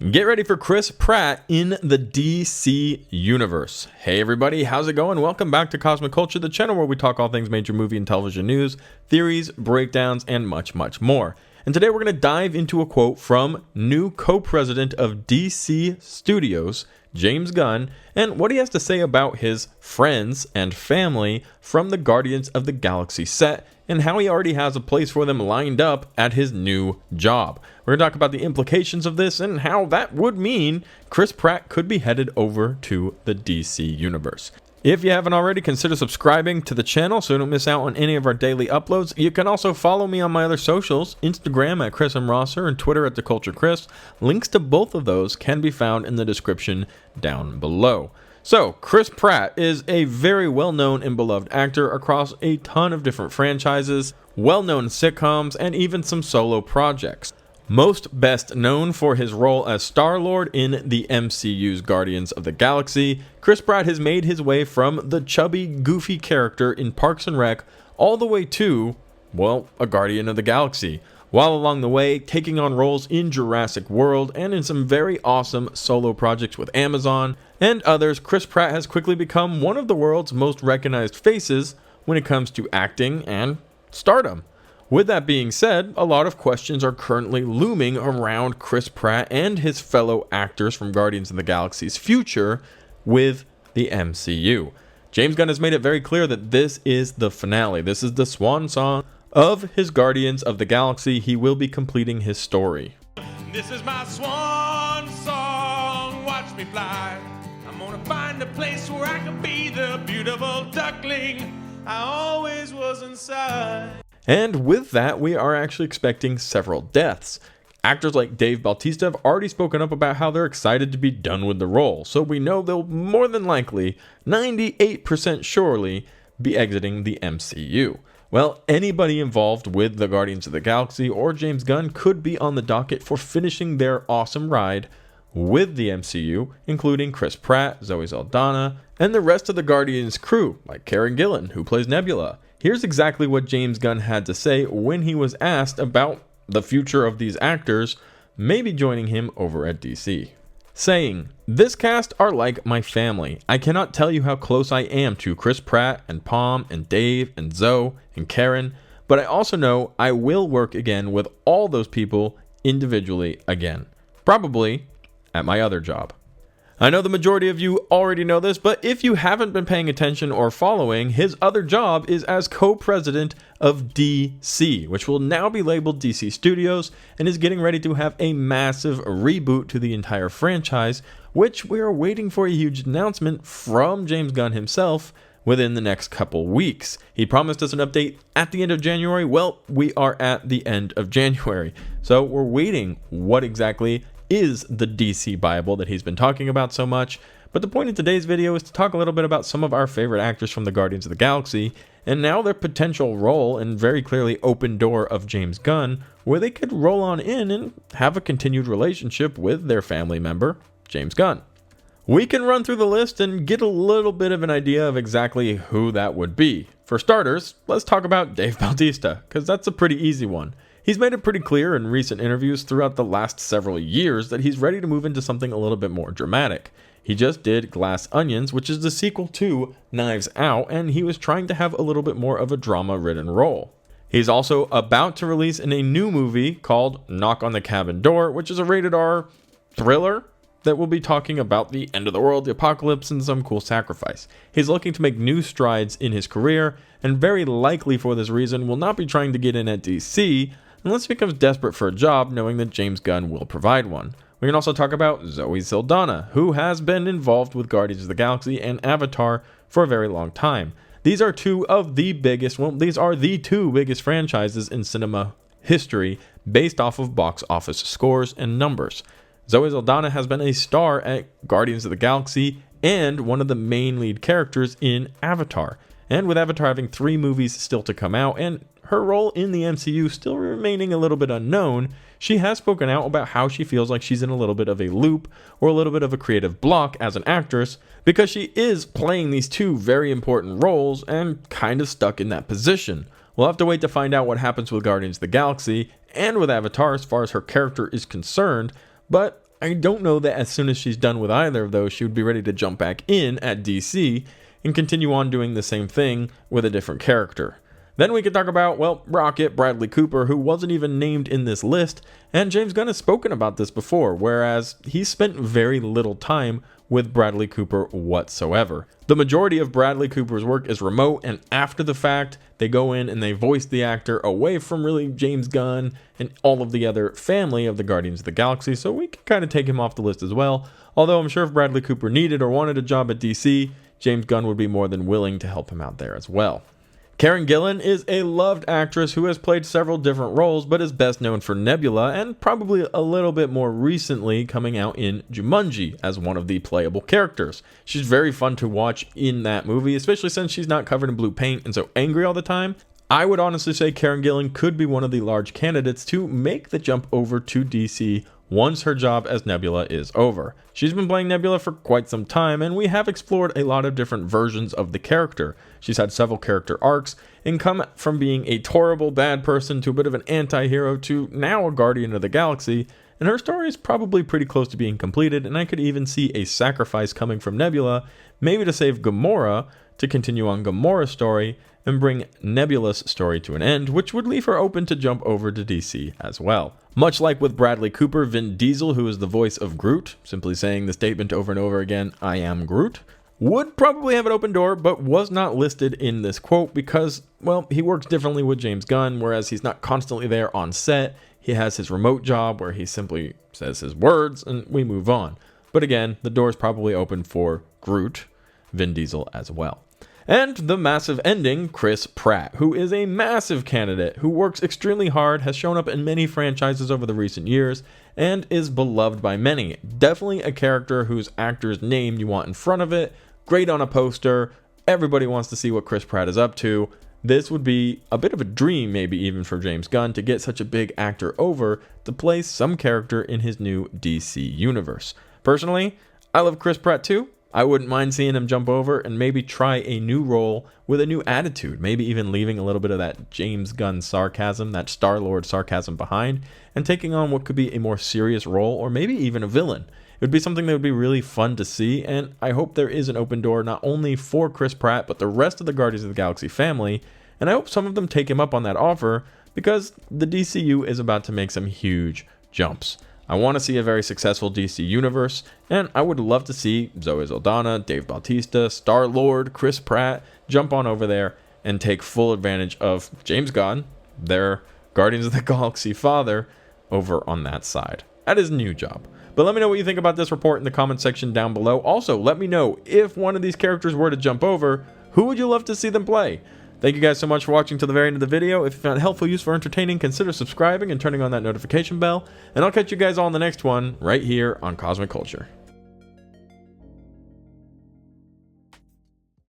Get ready for Chris Pratt in the DC Universe. Hey everybody, how's it going? Welcome back to Cosmic Culture, the channel where we talk all things major movie and television news, theories, breakdowns, and much, much more. And today we're going to dive into a quote from new co-president of DC Studios, James Gunn, and what he has to say about his friends and family from the Guardians of the Galaxy set, and how he already has a place for them lined up at his new job. We're going to talk about the implications of this and how that would mean Chris Pratt could be headed over to the DC Universe. If you haven't already, consider subscribing to the channel so you don't miss out on any of our daily uploads. You can also follow me on my other socials, Instagram at Chris M. Rosser and Twitter at TheCultureChris. Links to both of those can be found in the description down below. So, Chris Pratt is a very well-known and beloved actor across a ton of different franchises, well-known sitcoms, and even some solo projects. Most best known for his role as Star-Lord in the MCU's Guardians of the Galaxy, Chris Pratt has made his way from the chubby, goofy character in Parks and Rec all the way to, well, a Guardian of the Galaxy, while along the way taking on roles in Jurassic World and in some very awesome solo projects with Amazon and others. Chris Pratt has quickly become one of the world's most recognized faces when it comes to acting and stardom. With that being said, a lot of questions are currently looming around Chris Pratt and his fellow actors from Guardians of the Galaxy's future with the MCU. James Gunn has made it very clear that this is the finale. This is the swan song of his Guardians of the Galaxy. He will be completing his story. This is my swan song, watch me fly. I'm gonna find a place where I can be the beautiful duckling I always was inside. And with that, we are actually expecting several deaths. Actors like Dave Bautista have already spoken up about how they're excited to be done with the role, so we know they'll more than likely, 98% surely, be exiting the MCU. Well, anybody involved with the Guardians of the Galaxy or James Gunn could be on the docket for finishing their awesome ride with the MCU, including Chris Pratt, Zoe Saldana, and the rest of the Guardians crew, like Karen Gillan, who plays Nebula. Here's exactly what James Gunn had to say when he was asked about the future of these actors maybe joining him over at DC. Saying, "This cast are like my family. I cannot tell you how close I am to Chris Pratt and Palm and Dave and Zoe and Karen, but I also know I will work again with all those people individually again. Probably at my other job." I know the majority of you already know this, but if you haven't been paying attention or following, his other job is as co-president of DC, which will now be labeled DC Studios, and is getting ready to have a massive reboot to the entire franchise, which we are waiting for a huge announcement from James Gunn himself within the next couple weeks. He promised us an update at the end of January. Well, we are at the end of January, so we're waiting. What exactly is the DC Bible that he's been talking about so much? But the point of today's video is to talk a little bit about some of our favorite actors from the Guardians of the Galaxy, and now their potential role and very clearly open door of James Gunn, where they could roll on in and have a continued relationship with their family member, James Gunn. We can run through the list and get a little bit of an idea of exactly who that would be. For starters, let's talk about Dave Bautista, because that's a pretty easy one. He's made it pretty clear in recent interviews throughout the last several years that he's ready to move into something a little bit more dramatic. He just did Glass Onions, which is the sequel to Knives Out, and he was trying to have a little bit more of a drama-ridden role. He's also about to release in a new movie called Knock on the Cabin Door, which is a rated R thriller that will be talking about the end of the world, the apocalypse, and some cool sacrifice. He's looking to make new strides in his career, and very likely for this reason will not be trying to get in at DC unless he becomes desperate for a job, knowing that James Gunn will provide one. We can also talk about Zoe Saldana, who has been involved with Guardians of the Galaxy and Avatar for a very long time. These are these are the two biggest franchises in cinema history based off of box office scores and numbers. Zoe Saldana has been a star at Guardians of the Galaxy and one of the main lead characters in Avatar. And with Avatar having 3 movies still to come out and her role in the MCU still remaining a little bit unknown, she has spoken out about how she feels like she's in a little bit of a loop or a little bit of a creative block as an actress because she is playing these 2 very important roles and kind of stuck in that position. We'll have to wait to find out what happens with Guardians of the Galaxy and with Avatar as far as her character is concerned, but I don't know that as soon as she's done with either of those, she would be ready to jump back in at DC and continue on doing the same thing with a different character. Then we could talk about, well, Rocket, Bradley Cooper, who wasn't even named in this list, and James Gunn has spoken about this before, whereas he spent very little time with Bradley Cooper whatsoever. The majority of Bradley Cooper's work is remote, and after the fact, they go in and they voice the actor away from really James Gunn and all of the other family of the Guardians of the Galaxy, so we can kind of take him off the list as well. Although I'm sure if Bradley Cooper needed or wanted a job at DC, James Gunn would be more than willing to help him out there as well. Karen Gillan is a loved actress who has played several different roles, but is best known for Nebula, and probably a little bit more recently coming out in Jumanji as one of the playable characters. She's very fun to watch in that movie, especially since she's not covered in blue paint and so angry all the time. I would honestly say Karen Gillan could be one of the large candidates to make the jump over to DC once her job as Nebula is over. She's been playing Nebula for quite some time, and we have explored a lot of different versions of the character. She's had several character arcs, and come from being a horrible bad person to a bit of an anti-hero to now a Guardian of the Galaxy, and her story is probably pretty close to being completed, and I could even see a sacrifice coming from Nebula, maybe to save Gamora, to continue on Gamora's story, and bring Nebula's story to an end, which would leave her open to jump over to DC as well. Much like with Bradley Cooper, Vin Diesel, who is the voice of Groot, simply saying the statement over and over again, "I am Groot," would probably have an open door, but was not listed in this quote because, well, he works differently with James Gunn, whereas he's not constantly there on set. He has his remote job where he simply says his words and we move on. But again, the door is probably open for Groot, Vin Diesel as well. And the massive ending, Chris Pratt, who is a massive candidate, who works extremely hard, has shown up in many franchises over the recent years, and is beloved by many. Definitely a character whose actor's name you want in front of it, great on a poster, everybody wants to see what Chris Pratt is up to. This would be a bit of a dream, maybe even for James Gunn, to get such a big actor over to play some character in his new DC universe. Personally, I love Chris Pratt too. I wouldn't mind seeing him jump over and maybe try a new role with a new attitude, maybe even leaving a little bit of that James Gunn sarcasm, that Star-Lord sarcasm behind, and taking on what could be a more serious role or maybe even a villain. It would be something that would be really fun to see, and I hope there is an open door not only for Chris Pratt, but the rest of the Guardians of the Galaxy family, and I hope some of them take him up on that offer, because the DCU is about to make some huge jumps. I want to see a very successful DC universe, and I would love to see Zoe Saldana, Dave Bautista, Star-Lord, Chris Pratt jump on over there and take full advantage of James Gunn, their Guardians of the Galaxy father, over on that side at his new job. But let me know what you think about this report in the comment section down below. Also, let me know if one of these characters were to jump over, who would you love to see them play? Thank you guys so much for watching to the very end of the video. If you found it helpful, useful, or entertaining, consider subscribing and turning on that notification bell. And I'll catch you guys all in the next one right here on Cosmic Culture.